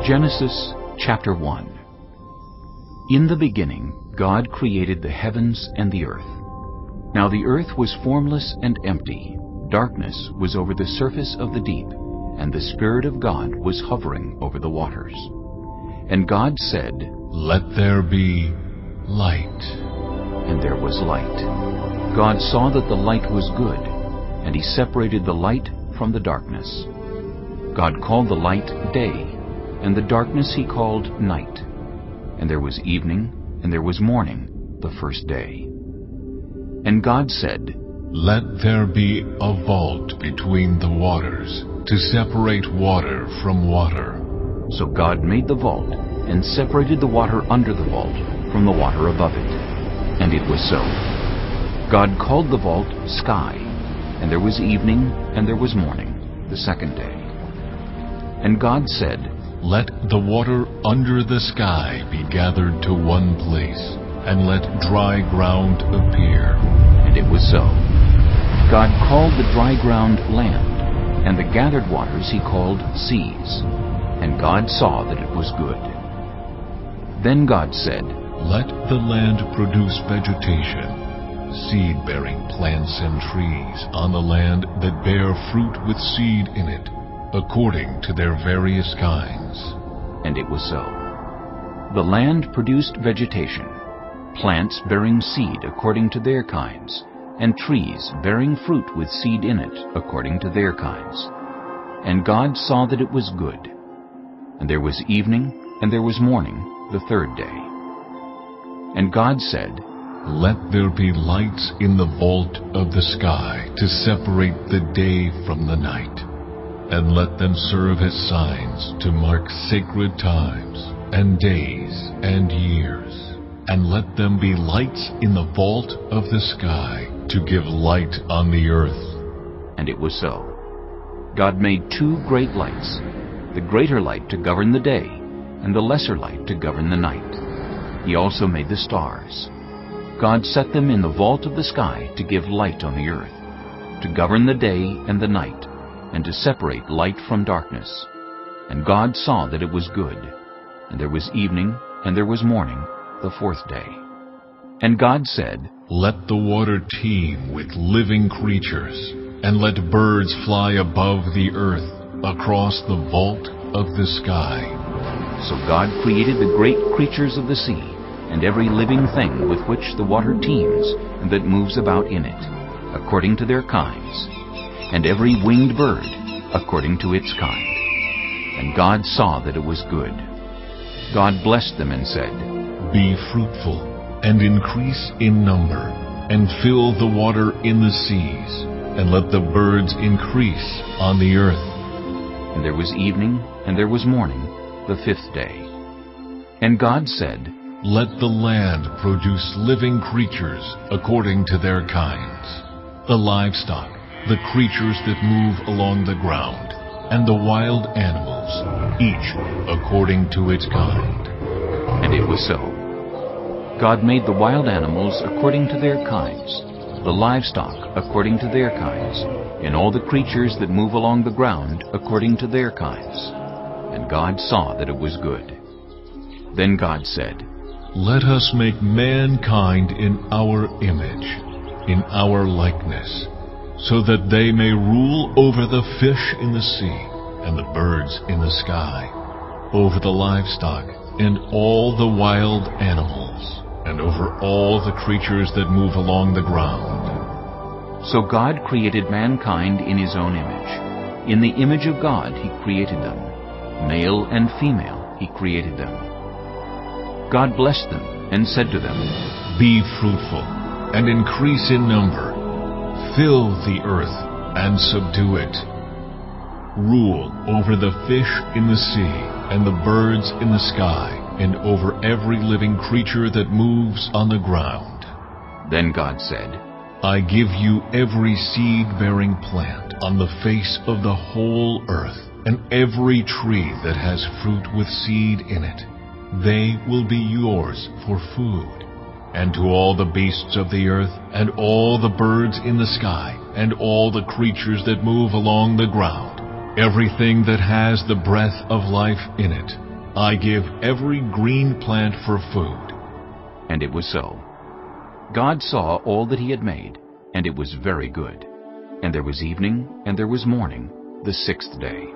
Genesis chapter 1. In the beginning God created the heavens and the earth. Now the earth was formless and empty. Darkness was over the surface of the deep, and the Spirit of God was hovering over the waters. And God said, "Let there be light." And there was light. God saw that the light was good, and He separated the light from the darkness. God called the light day, and the darkness He called night. And there was evening, and there was morning, the first day. And God said, "Let there be a vault between the waters, to separate water from water." So God made the vault, and separated the water under the vault from the water above it. And it was so. God called the vault sky, and there was evening, and there was morning, the second day. And God said, "Let the water under the sky be gathered to one place, and let dry ground appear." And it was so. God called the dry ground land, and the gathered waters He called seas. And God saw that it was good. Then God said, "Let the land produce vegetation, seed-bearing plants and trees on the land that bear fruit with seed in it, according to their various kinds." And it was so. The land produced vegetation, plants bearing seed according to their kinds, and trees bearing fruit with seed in it according to their kinds. And God saw that it was good. And there was evening, and there was morning, the third day. And God said, "Let there be lights in the vault of the sky to separate the day from the night, and let them serve as signs to mark sacred times and days and years. And let them be lights in the vault of the sky to give light on the earth." And it was so. God made two great lights, the greater light to govern the day, and the lesser light to govern the night. He also made the stars. God set them in the vault of the sky to give light on the earth, to govern the day and the night, and to separate light from darkness. And God saw that it was good. And there was evening, and there was morning, the fourth day. And God said, "Let the water teem with living creatures, and let birds fly above the earth across the vault of the sky." So God created the great creatures of the sea, and every living thing with which the water teems, and that moves about in it, according to their kinds, and every winged bird, according to its kind. And God saw that it was good. God blessed them and said, "Be fruitful, and increase in number, and fill the water in the seas, and let the birds increase on the earth." And there was evening, and there was morning, the fifth day. And God said, "Let the land produce living creatures according to their kinds, the livestock, the creatures that move along the ground, and the wild animals, each according to its kind." And it was so. God made the wild animals according to their kinds, the livestock according to their kinds, and all the creatures that move along the ground according to their kinds. And God saw that it was good. Then God said, "Let us make mankind in our image, in our likeness, so that they may rule over the fish in the sea, and the birds in the sky, over the livestock, and all the wild animals, and over all the creatures that move along the ground." So God created mankind in His own image. In the image of God He created them. Male and female He created them. God blessed them and said to them, "Be fruitful, and increase in number. Fill the earth and subdue it. Rule over the fish in the sea, and the birds in the sky, and over every living creature that moves on the ground." Then God said, "I give you every seed-bearing plant on the face of the whole earth, and every tree that has fruit with seed in it. They will be yours for food. And to all the beasts of the earth, and all the birds in the sky, and all the creatures that move along the ground, everything that has the breath of life in it, I give every green plant for food." And it was so. God saw all that he had made, and it was very good. And there was evening, and there was morning, the sixth day.